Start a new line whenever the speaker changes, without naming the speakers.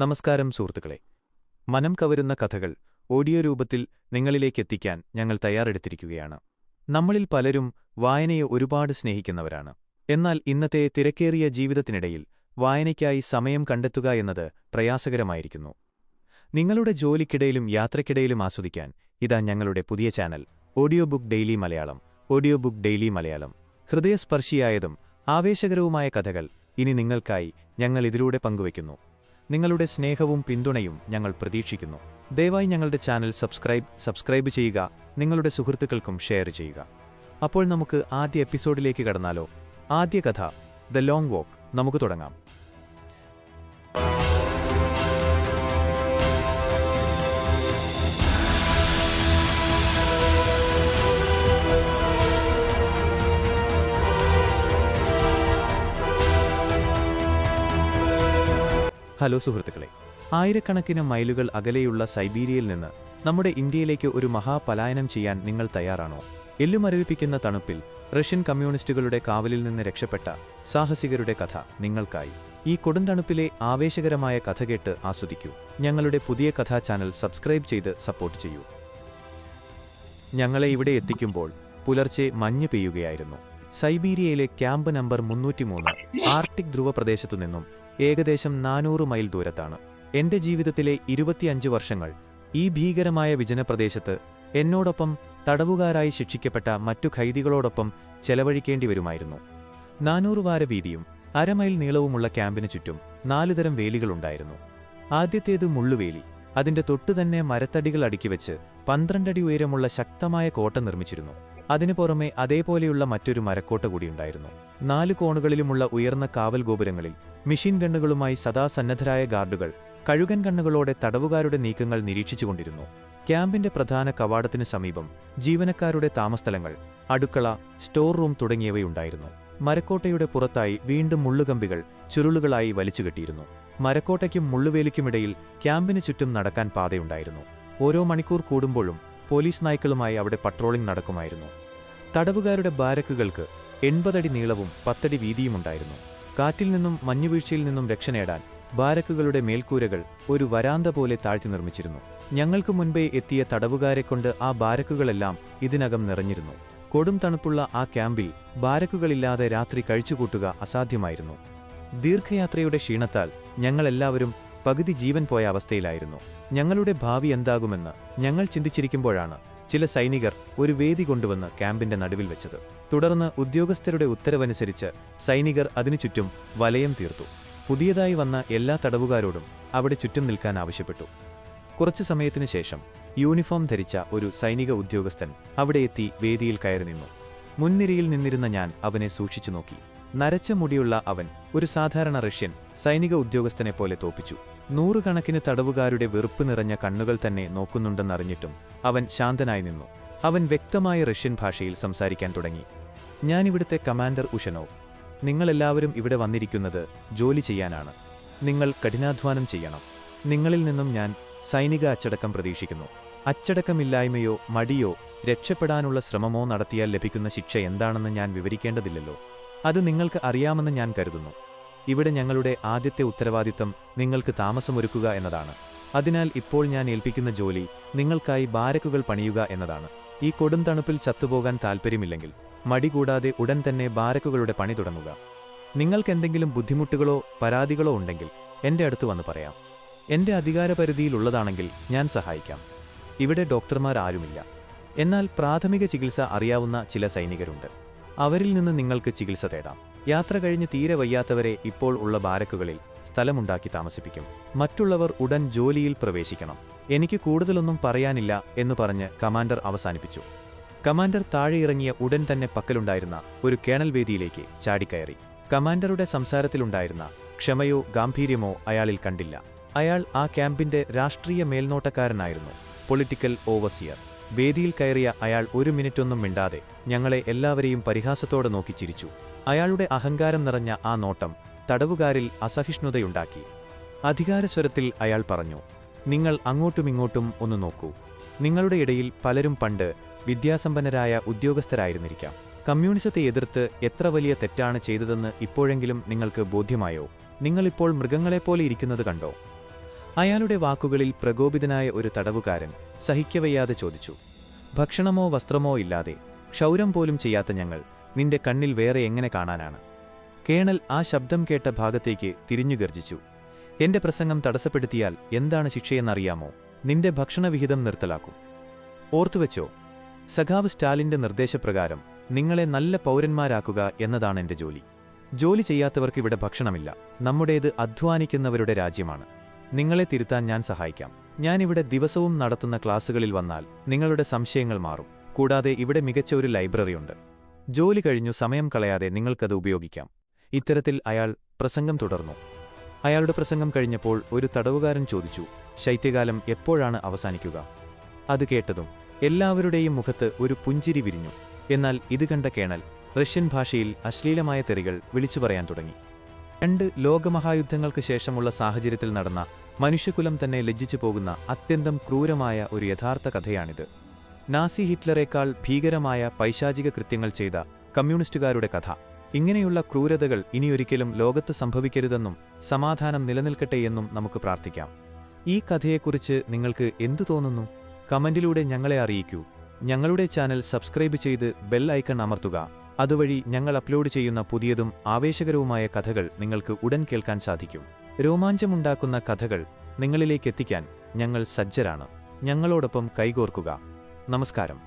നമസ്കാരം സുഹൃത്തുക്കളെ, മനം കവരുന്ന കഥകൾ ഓഡിയോ രൂപത്തിൽ നിങ്ങളിലേക്കെത്തിക്കാൻ ഞങ്ങൾ തയ്യാറെടുത്തിരിക്കുകയാണ്. നമ്മളിൽ പലരും വായനയെ ഒരുപാട് സ്നേഹിക്കുന്നവരാണ്. എന്നാൽ ഇന്നത്തെ തിരക്കേറിയ ജീവിതത്തിനിടയിൽ വായനയ്ക്കായി സമയം കണ്ടെത്തുക എന്നത് പ്രയാസകരമായിരിക്കുന്നു. നിങ്ങളുടെ ജോലിക്കിടയിലും യാത്രയ്ക്കിടയിലും ആസ്വദിക്കാൻ ഇതാ ഞങ്ങളുടെ പുതിയ channel audio book daily Malayalam. ഹൃദയസ്പർശിയായതും ആവേശകരവുമായ കഥകൾ ഇനി നിങ്ങൾക്കായി ഞങ്ങൾ ഇതിലൂടെ പങ്കുവയ്ക്കുന്നു. നിങ്ങളുടെ സ്നേഹവും പിന്തുണയും ഞങ്ങൾ പ്രതീക്ഷിക്കുന്നു. ദയവായി ഞങ്ങളുടെ ചാനൽ സബ്സ്ക്രൈബ് ചെയ്യുക, നിങ്ങളുടെ സുഹൃത്തുക്കൾക്കും ഷെയർ ചെയ്യുക. അപ്പോൾ നമുക്ക് ആദ്യ എപ്പിസോഡിലേക്ക് കടന്നാലോ? ആദ്യ കഥ ദ ലോങ് വാക്ക്. നമുക്ക് തുടങ്ങാം. ഹലോ സുഹൃത്തുക്കളെ, ആയിരക്കണക്കിന് മൈലുകൾ അകലെയുള്ള സൈബീരിയയിൽ നിന്ന് നമ്മുടെ ഇന്ത്യയിലേക്ക് ഒരു മഹാപലായനം ചെയ്യാൻ നിങ്ങൾ തയ്യാറാണോ? എല്ലുമരവിപ്പിക്കുന്ന തണുപ്പിൽ റഷ്യൻ കമ്മ്യൂണിസ്റ്റുകളുടെ കാവലിൽ നിന്ന് രക്ഷപ്പെട്ട സാഹസികരുടെ കഥ നിങ്ങൾക്കായി. ഈ കൊടുന്തണുപ്പിലെ ആവേശകരമായ കഥ കേട്ട് ആസ്വദിക്കൂ. ഞങ്ങളുടെ പുതിയ കഥാ ചാനൽ സബ്സ്ക്രൈബ് ചെയ്ത് സപ്പോർട്ട് ചെയ്യൂ. ഞങ്ങളെ ഇവിടെ എത്തിക്കുമ്പോൾ പുലർച്ചെ മഞ്ഞ് പെയ്യുകയായിരുന്നു. സൈബീരിയയിലെ ക്യാമ്പ് നമ്പർ 303 ആർട്ടിക് ധ്രുവപ്രദേശത്തുനിന്നും ഏകദേശം 400 മൈൽ ദൂരത്താണ്. എന്റെ ജീവിതത്തിലെ 25 വർഷങ്ങൾ ഈ ഭീകരമായ വിജനപ്രദേശത്ത് എന്നോടൊപ്പം തടവുകാരായി ശിക്ഷിക്കപ്പെട്ട മറ്റു ഖൈദികളോടൊപ്പം ചെലവഴിക്കേണ്ടി വരുമായിരുന്നു. 400 വാര വീതിയും 1/2 മൈൽ നീളവുമുള്ള ക്യാമ്പിനു ചുറ്റും 4 തരം വേലികളുണ്ടായിരുന്നു. ആദ്യത്തേത് മുള്ളുവേലി. അതിന്റെ തൊട്ടുതന്നെ മരത്തടികൾ അടുക്കിവെച്ച് 12 അടി ഉയരമുള്ള ശക്തമായ കോട്ട നിർമ്മിച്ചിരുന്നു. അതിനു പുറമെ അതേപോലെയുള്ള മറ്റൊരു മരക്കോട്ട കൂടിയുണ്ടായിരുന്നു. 4 കോണുകളിലുമുള്ള ഉയർന്ന കാവൽ ഗോപുരങ്ങളിൽ മെഷീൻ ഗണ്ണുകളുമായി സദാ സന്നദ്ധരായ ഗാർഡുകൾ കഴുകൻ കണ്ണുകളോടെ തടവുകാരുടെ നീക്കങ്ങൾ നിരീക്ഷിച്ചുകൊണ്ടിരുന്നു. ക്യാമ്പിന്റെ പ്രധാന കവാടത്തിനു സമീപം ജീവനക്കാരുടെ താമസസ്ഥലങ്ങൾ, അടുക്കള, സ്റ്റോർ റൂം തുടങ്ങിയവയുണ്ടായിരുന്നു. മരക്കോട്ടയുടെ പുറത്തായി വീണ്ടും മുള്ളുകമ്പികൾ ചുരുളുകളായി വലിച്ചുകെട്ടിയിരുന്നു. മരക്കോട്ടയ്ക്കും മുള്ളുവേലിക്കുമിടയിൽ ക്യാമ്പിനു ചുറ്റും നടക്കാൻ പാതയുണ്ടായിരുന്നു. ഓരോ മണിക്കൂർ കൂടുമ്പോഴും പോലീസ് നായ്ക്കളുമായി അവിടെ പട്രോളിംഗ് നടക്കുമായിരുന്നു. തടവുകാരുടെ ബാരക്കുകൾക്ക് 80 അടി നീളവും 10 അടി വീതിയുമുണ്ടായിരുന്നു. കാറ്റിൽ നിന്നും മഞ്ഞുവീഴ്ചയിൽ നിന്നും രക്ഷ നേടാൻ ബാരക്കുകളുടെ മേൽക്കൂരകൾ ഒരു വരാന്ത പോലെ താഴ്ത്തി നിർമ്മിച്ചിരുന്നു. ഞങ്ങൾക്ക് മുൻപേ എത്തിയ തടവുകാരെക്കൊണ്ട് ആ ബാരക്കുകളെല്ലാം ഇതിനകം നിറഞ്ഞിരുന്നു. കൊടും തണുപ്പുള്ള ആ ക്യാമ്പിൽ ബാരക്കുകളില്ലാതെ രാത്രി കഴിച്ചുകൂട്ടുക അസാധ്യമായിരുന്നു. ദീർഘയാത്രയുടെ ക്ഷീണത്താൽ ഞങ്ങളെല്ലാവരും പകുതി ജീവൻ പോയ അവസ്ഥയിലായിരുന്നു. ഞങ്ങളുടെ ഭാവി എന്താകുമെന്ന് ഞങ്ങൾ ചിന്തിച്ചിരിക്കുമ്പോഴാണ് ചില സൈനികർ ഒരു വേദി കൊണ്ടുവന്ന് ക്യാമ്പിന്റെ നടുവിൽ വെച്ചത്. തുടർന്ന് ഉദ്യോഗസ്ഥരുടെ ഉത്തരവനുസരിച്ച് സൈനികർ അതിനു ചുറ്റും വലയം തീർത്തു. പുതിയതായി വന്ന എല്ലാ തടവുകാരോടും അവിടെ ചുറ്റും നിൽക്കാൻ ആവശ്യപ്പെട്ടു. കുറച്ചു സമയത്തിനു ശേഷം യൂണിഫോം ധരിച്ച ഒരു സൈനിക ഉദ്യോഗസ്ഥൻ അവിടെ എത്തി വേദിയിൽ കയറി നിന്നു. മുൻനിരയിൽ നിന്നിരുന്ന ഞാൻ അവനെ സൂക്ഷിച്ചു നോക്കി. നരച്ച മുടിയുള്ള അവൻ ഒരു സാധാരണ റഷ്യൻ സൈനിക ഉദ്യോഗസ്ഥനെപ്പോലെ തോപ്പിച്ചു. 100 കണക്കിന് തടവുകാരുടെ വെറുപ്പ് നിറഞ്ഞ കണ്ണുകൾ തന്നെ നോക്കുന്നുണ്ടെന്നറിഞ്ഞിട്ടും അവൻ ശാന്തനായി നിന്നു. അവൻ വ്യക്തമായ റഷ്യൻ ഭാഷയിൽ സംസാരിക്കാൻ തുടങ്ങി. ഞാനിവിടുത്തെ കമാൻഡർ ഉഷനോവ്. നിങ്ങളെല്ലാവരും ഇവിടെ വന്നിരിക്കുന്നത് ജോലി ചെയ്യാനാണ്. നിങ്ങൾ കഠിനാധ്വാനം ചെയ്യണം. നിങ്ങളിൽ നിന്നും ഞാൻ സൈനിക അച്ചടക്കം പ്രതീക്ഷിക്കുന്നു. അച്ചടക്കമില്ലായ്മയോ മടിയോ രക്ഷപ്പെടാനുള്ള ശ്രമമോ നടത്തിയാൽ ലഭിക്കുന്ന ശിക്ഷ എന്താണെന്ന് ഞാൻ വിവരിക്കേണ്ടതില്ലല്ലോ. അത് നിങ്ങൾക്ക് അറിയാമെന്ന് ഞാൻ കരുതുന്നു. ഇവിടെ ഞങ്ങളുടെ ആദ്യത്തെ ഉത്തരവാദിത്തം നിങ്ങൾക്ക് താമസമൊരുക്കുക എന്നതാണ്. അതിനാൽ ഇപ്പോൾ ഞാൻ ഏൽപ്പിക്കുന്ന ജോലി നിങ്ങൾക്കായി ബാരക്കുകൾ പണിയുക എന്നതാണ്. ഈ കൊടും തണുപ്പിൽ ചത്തുപോകാൻ താൽപ്പര്യമില്ലെങ്കിൽ മടി കൂടാതെ ഉടൻ തന്നെ ബാരക്കുകളുടെ പണി തുടങ്ങുക. നിങ്ങൾക്കെന്തെങ്കിലും ബുദ്ധിമുട്ടുകളോ പരാതികളോ ഉണ്ടെങ്കിൽ എന്റെ അടുത്ത് വന്ന് പറയാം. എന്റെ അധികാരപരിധിയിലുള്ളതാണെങ്കിൽ ഞാൻ സഹായിക്കാം. ഇവിടെ ഡോക്ടർമാർ ആരുമില്ല. എന്നാൽ പ്രാഥമിക ചികിത്സ അറിയാവുന്ന ചില സൈനികരുണ്ട്. അവരിൽ നിന്ന് നിങ്ങൾക്ക് ചികിത്സ തേടാം. യാത്ര കഴിഞ്ഞ് തീരെ വയ്യാത്തവരെ ഇപ്പോൾ ഉള്ള ബാരക്കുകളിൽ സ്ഥലമുണ്ടാക്കി താമസിപ്പിക്കും. മറ്റുള്ളവർ ഉടൻ ജോലിയിൽ പ്രവേശിക്കണം. എനിക്ക് കൂടുതലൊന്നും പറയാനില്ല എന്ന് പറഞ്ഞ് കമാൻഡർ അവസാനിപ്പിച്ചു. കമാൻഡർ താഴെയിറങ്ങിയ ഉടൻ തന്നെ പക്കലുണ്ടായിരുന്ന ഒരു കേണൽ വേദിയിലേക്ക് ചാടിക്കയറി. കമാൻഡറുടെ സംസാരത്തിലുണ്ടായിരുന്ന ക്ഷമയോ ഗാംഭീര്യമോ അയാളിൽ കണ്ടില്ല. അയാൾ ആ ക്യാമ്പിന്റെ രാഷ്ട്രീയ മേൽനോട്ടക്കാരനായിരുന്നു, പൊളിറ്റിക്കൽ ഓവർസിയർ. വേദിയിൽ കയറിയ അയാൾ 1 മിനിറ്റൊന്നും മിണ്ടാതെ ഞങ്ങളെ എല്ലാവരെയും പരിഹാസത്തോടെ നോക്കി ചിരിച്ചു. അയാളുടെ അഹങ്കാരം നിറഞ്ഞ ആ നോട്ടം തടവുകാരിൽ അസഹിഷ്ണുതയുണ്ടാക്കി. അധികാരസ്വരത്തിൽ അയാൾ പറഞ്ഞു, നിങ്ങൾ അങ്ങോട്ടുമിങ്ങോട്ടും ഒന്ന് നോക്കൂ. നിങ്ങളുടെ ഇടയിൽ പലരും പണ്ട് വിദ്യാസമ്പന്നരായ ഉദ്യോഗസ്ഥരായിരുന്നിരിക്കാം. കമ്മ്യൂണിസത്തെ എതിർത്ത് എത്ര വലിയ തെറ്റാണ് ചെയ്തതെന്ന് ഇപ്പോഴെങ്കിലും നിങ്ങൾക്ക് ബോധ്യമായോ? നിങ്ങളിപ്പോൾ മൃഗങ്ങളെപ്പോലെ ഇരിക്കുന്നത് കണ്ടോ? അയാളുടെ വാക്കുകളിൽ പ്രകോപിതനായ ഒരു തടവുകാരൻ സഹിക്കവയ്യാതെ ചോദിച്ചു, ഭക്ഷണമോ വസ്ത്രമോ ഇല്ലാതെ ക്ഷൗരം പോലും ചെയ്യാത്ത ഞങ്ങൾ നിന്റെ കണ്ണിൽ വേറെ എങ്ങനെ കാണാനാണ്? കേണൽ ആ ശബ്ദം കേട്ട ഭാഗത്തേക്ക് തിരിഞ്ഞു ഗർജിച്ചു. എന്റെ പ്രസംഗം തടസ്സപ്പെടുത്തിയാൽ എന്താണ് ശിക്ഷയെന്നറിയാമോ? നിന്റെ ഭക്ഷണവിഹിതം നിർത്തലാക്കും. ഓർത്തുവെച്ചോ, സഖാവ് സ്റ്റാലിന്റെ നിർദ്ദേശപ്രകാരം നിങ്ങളെ നല്ല പൗരന്മാരാക്കുക എന്നതാണ് എന്റെ ജോലി. ജോലി ചെയ്യാത്തവർക്കിവിടെ ഭക്ഷണമില്ല. നമ്മുടേത് അധ്വാനിക്കുന്നവരുടെ രാജ്യമാണ്. നിങ്ങളെ തിരുത്താൻ ഞാൻ സഹായിക്കാം. ഞാനിവിടെ ദിവസവും നടത്തുന്ന ക്ലാസുകളിൽ വന്നാൽ നിങ്ങളുടെ സംശയങ്ങൾ മാറും. കൂടാതെ ഇവിടെ മികച്ച ഒരു ലൈബ്രറിയുണ്ട്. ജോലി കഴിഞ്ഞു സമയം കളയാതെ നിങ്ങൾക്കത് ഉപയോഗിക്കാം. ഇത്തരത്തിൽ അയാൾ പ്രസംഗം തുടർന്നു. അയാളുടെ പ്രസംഗം കഴിഞ്ഞപ്പോൾ ഒരു തടവുകാരൻ ചോദിച്ചു, ശൈത്യകാലം എപ്പോഴാണ് അവസാനിക്കുക? അത് കേട്ടതും എല്ലാവരുടെയും മുഖത്ത് ഒരു പുഞ്ചിരി വിരിഞ്ഞു. എന്നാൽ ഇത് കണ്ട കേണൽ റഷ്യൻ ഭാഷയിൽ അശ്ലീലമായ തെറികൾ വിളിച്ചു പറയാൻ തുടങ്ങി. 2 ലോകമഹായുദ്ധങ്ങൾക്ക് ശേഷമുള്ള സാഹചര്യത്തിൽ നടന്ന മനുഷ്യകുലം തന്നെ ലജ്ജിച്ചു പോകുന്ന അത്യന്തം ക്രൂരമായ ഒരു യഥാർത്ഥ കഥയാണിത്. നാസി ഹിറ്റ്ലറേക്കാൾ ഭീകരമായ പൈശാചിക കൃത്യങ്ങൾ ചെയ്ത കമ്മ്യൂണിസ്റ്റുകാരുടെ കഥ. ഇങ്ങനെയുള്ള ക്രൂരതകൾ ഇനിയൊരിക്കലും ലോകത്ത് സംഭവിക്കരുതെന്നും സമാധാനം നിലനിൽക്കട്ടെയെന്നും നമുക്ക് പ്രാർത്ഥിക്കാം. ഈ കഥയെക്കുറിച്ച് നിങ്ങൾക്ക് എന്തു തോന്നുന്നു? കമന്റിലൂടെ ഞങ്ങളെ അറിയിക്കൂ. ഞങ്ങളുടെ ചാനൽ സബ്സ്ക്രൈബ് ചെയ്ത് ബെൽ ഐക്കൺ അമർത്തുക. അതുവഴി ഞങ്ങൾ അപ്ലോഡ് ചെയ്യുന്ന പുതിയതും ആവേശകരവുമായ കഥകൾ നിങ്ങൾക്ക് ഉടൻ കേൾക്കാൻ സാധിക്കും. രോമാഞ്ചമുണ്ടാക്കുന്ന കഥകൾ നിങ്ങളിലേക്കെത്തിക്കാൻ ഞങ്ങൾ സജ്ജരാണ്. ഞങ്ങളോടൊപ്പം കൈകോർക്കുക. നമസ്കാരം.